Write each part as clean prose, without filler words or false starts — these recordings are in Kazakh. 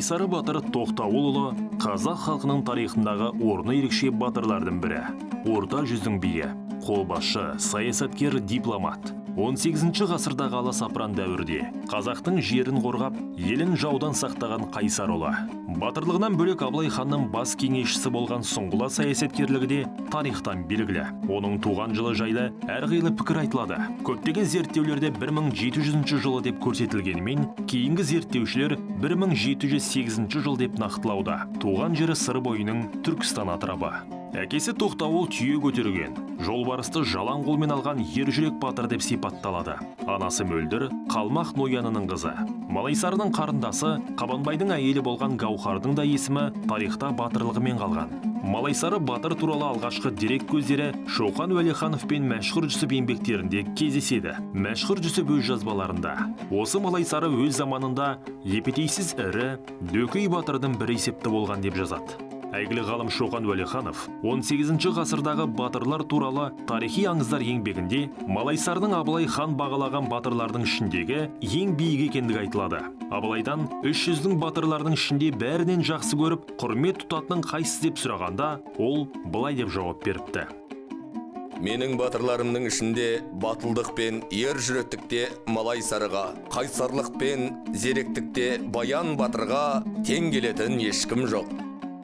Малайсары батыр Тоқтауылұлы қазақ халқының тарихындағы орны ерекше батырлардың бірі. Орта жүздің биі, қолбасшы, саясаткер, дипломат. 18 ғасырдағы аласапыран дәуірде қазақтың жерін қорғап, елін жаудан сақтаған қайсар ұлы. Батырлығынан бөлек Абылай ханның бас кеңесшісі болған сұңғыла саясаткерлігі де тарихтан белгілі. Оның туған жылы жайлы әрқилы пікір айтылады. Көптеген зерттеулерде 1700 жылы деп көрсетілгенімен, кейінгі зерттеушілер 1708 жыл деп нақтылауда. Туған жері сыр бойының Түркістан атырабы. Әкесі Тоқтауыл түйе көтерген, жолбарысты жалаң қолмен алған ер жүрек батыр деп сипатталады. Анасы Мөлдір Қалмақ Ноянының қызы. Малайсарының қарындасы Қабанбайдың әйелі болған Гаухардың да есімі тарихта батырлығымен қалған. Малайсары батыр туралы алғашқы дерек көздері Шоқан Уәлиханов пен Мәшһүр Жүсіп еңбектерінде кездеседі. Мәшһүр Жүсіп өз жазбаларында осы Малайсары өз заманында епетейсіз ірі, дөкей батырдың бірі есепті болған деп жазады. Әйгілі ғалым Шоқан Уәлиханов 18 ғасырдағы батырлар туралы тарихи аңыздар еңбегінде Малайсарының Абылай хан бағалаған батырлардың ішіндегі ең биік екендігі айтылады. Абылайдан 300-дің батырлардың ішінде бәрінен жақсы көріп, құрмет тұтатының қайсысы деп сұрағанда, ол былай деп жауап беріпті. Менің батырларымның ішінде батылдық пен ер жүректікте Малайсарыға, қайсарлық пен зеректікте Баян батырға тең келетін ешкім жоқ.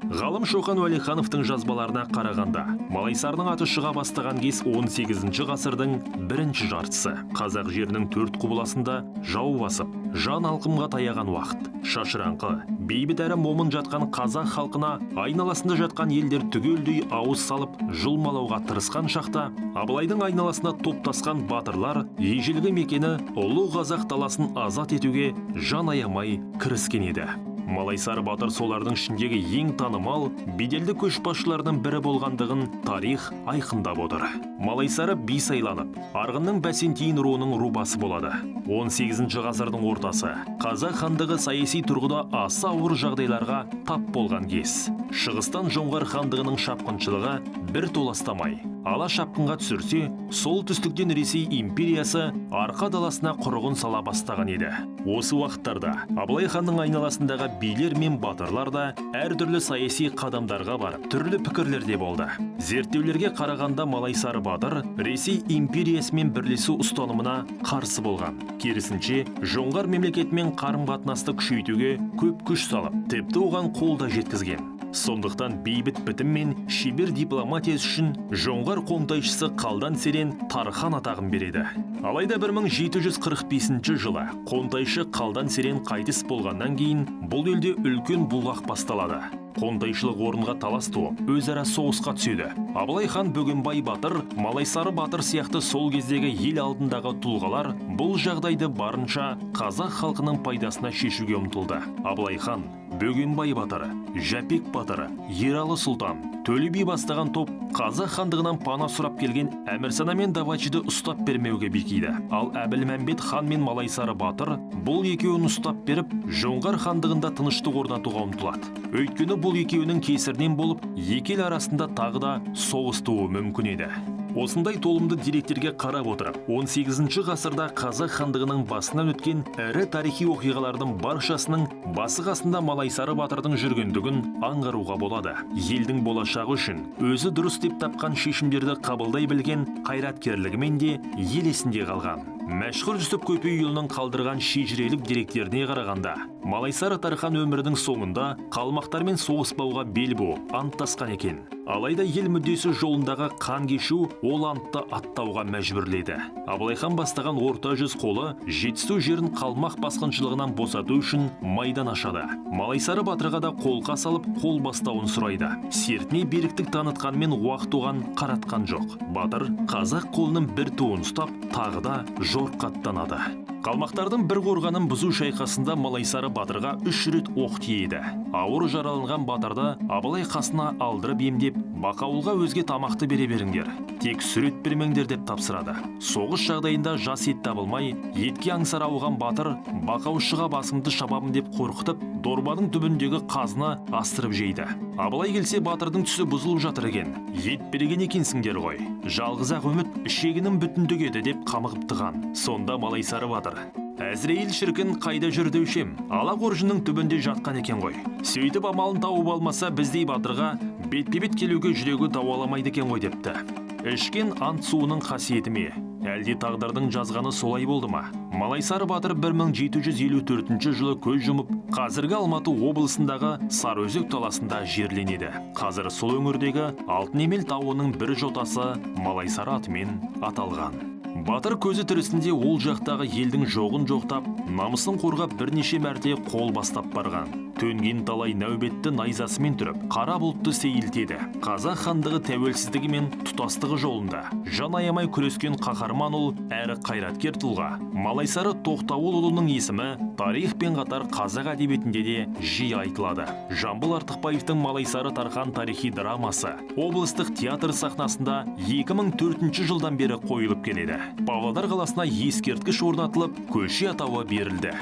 Ғалым Шоқан Уәлихановтың жазбаларына қарағанда, Малайсарының аты шыға бастаған кез 18 ғасырдың бірінші жартысы. Қазақ жерінің төрт құбыласында жау басып, жан алқымға таяған уақыт. Шашыраңқы, бейбіт әрі момын жатқан қазақ халқына айналасында жатқан елдер түгелдей ауыз салып, жұлмалауға тырысқан шақта, Абылайдың айналасына топтасқан батырлар ежелгі мекені ұлы қазақ даласын азат етуге жан аямай кіріскен еді. Малайсары батыр солардың ішіндегі ең танымал, беделді көшбасшылардың бірі болғандығын тарих айқындап отыр. Малайсары би сайланып, арғынның Бәсентиін руының рубасы болады. 18 ғасырдың ортасы қазақ хандығы саяси тұрғыда аса ауыр жағдайларға тап болған кез. Шығыстан жоңғар хандығының шапқыншылығы бір толастамай ала шапқынға түсірсе, солтүстіктен Ресей империясы арқа даласына құрығын сала бастаған еді. Осы уақыттарда Абылай ханның айналасындағы билер мен батырлар да әртүрлі саяси қадамдарға барып, түрлі пікірлерде болды. Зерттеулерге қарағанда Малайсары батыр Ресей империясымен бірлесу ұстанымына қарсы болған. Керісінше, жоңғар мемлекетімен қарым-қатынасты күшейтуге көп күш салып, тіпті оған қол да жеткізген. Сондықтан бейбіт бітім мен шебер дипломатиясы үшін жоңғар қоңтайшысы Қалдан Серен Тархан атағын береді. Алайда 1745 жылы қоңтайшы Қалдан Серен қайтыс болғаннан кейін бұл елде үлкен бұлғақ басталады. Қоңтайшылық орынға талас туып, өзара соғысқа түседі. Абылай хан Бөгенбай батыр, Малайсары батыр сияқты сол кездегі ел алдындағы тұлғалар бұл жағдайды барынша қазақ халқының пайдасына шешуге ұмтылды. Абылай хан, Бөгенбай батыры, Жәпек батыры, Ералы сұлтан, Төле би бастаған топ қазақ хандығынан пана сұрап келген Әмірсана мен Давачиді ұстап бермеуге бекиді. Ал Әбілмәмбет хан мен Малайсары батыр бұл екеуін ұстап беріп, жоңғар хандығында тыныштық орнатуға ұмтылады. Өйткені бұл екеуінің кесірінен болып, екі ел арасында тағы да соғыс тууы мүмкін еді. Осындай толымды деректерге қарап отырып, 18 ғасырда қазақ хандығының басынан өткен ірі тарихи оқиғалардың баршасының басы қасында Малайсары батырдың жүргендігін аңғаруға болады. Елдің болашағы үшін өзі дұрыс деп тапқан шешімдерді қабылдай білген қайраткерлігімен де ел есінде қалған. Мәшһүр Жүсіп Көпейұлының қалдырған шежірелік деректеріне қарағанда, Малайсары Тархан өмірінің соңында қалмақтармен соғыспауға бел буып анттасқан екен. Алайда ел мүддесі жолындағы қан кешу ол антты аттауға мәжбүрледі. Абылай хан бастаған орта жүз қолы Жетісу жерін қалмақ басқыншылығынан босату үшін майдан ашады. Малайсары батырға да қолқа салып қол бастауын сұрайды. Сертіне беріктік танытқанмен уақыт оған қаратқан жоқ. Батыр қазақ қолының бір туын ұстап, тағы да жорыққа аттанады. Қалмақтардың бір қорғанын бұзу шайқасында Малайсары батырға 3 рет оқ тиеді. Ауыр жараланған батырды Абылай қасына алдырып емдеп, бақауылға өзге тамақты бере беріңдер, тек сүрет бермеңдер деп тапсырады. Соғыс жағдайында жас ет табылмай, етке аңсар ауған батыр бақаушыға басыңды шабамын деп қорқытып, дорбаның түбіндегі қазына астырып жейді. Абылай келсе батырдың түсі бұзылып жатыр екен. Ет берген екенсіңдер ғой. Жалғыз ақ үміт ішегінің бүтіндік еді деп қамығып тыған. Сонда Малайсары батыр: Әзірейіл шіркін қайда жүр деушем, ала қоржынның түбінде жатқан екен ғой. Сөйтіп амалын тауып алмаса біздей батырға бетпе-бет келуге жүрегі дауаламайды екен ғой депті. Ішкен ант суының қасиеті ме? Әлде тағдырдың жазғаны солай болды ма? Малайсары батыр 1754 жылы көз жұмып, қазіргі Алматы облысындағы Сарыөзек таласында жерленеді. Қазір сол өңірдегі Алтын Емел тауының бір жотасы Малайсары атымен аталған. Батыр көзі тірісінде ол жақтағы елдің жоғын жоқтап, намысын қорғап бірнеше мәрте қол бастап барған. Төнген талай нәубетті найзасымен түріп, қара бұлтты сейілтеді. Қазақ хандығы тәуелсіздігі мен тұтастығы жолында жан аямай күрескен қаһарман ұл әрі қайраткер тұлға Малайсары Тоқтауылұлының есімі тарих пен қатар қазақ әдебиетінде де жиі айтылады. Жамбыл Артықбаевтың Малайсары Тархан тарихи драмасы облыстық театр сахнасында 2004 жылдан бері қойылып келеді. Павлодар қаласына ескерткіш орнатылып, көше атауы берілді.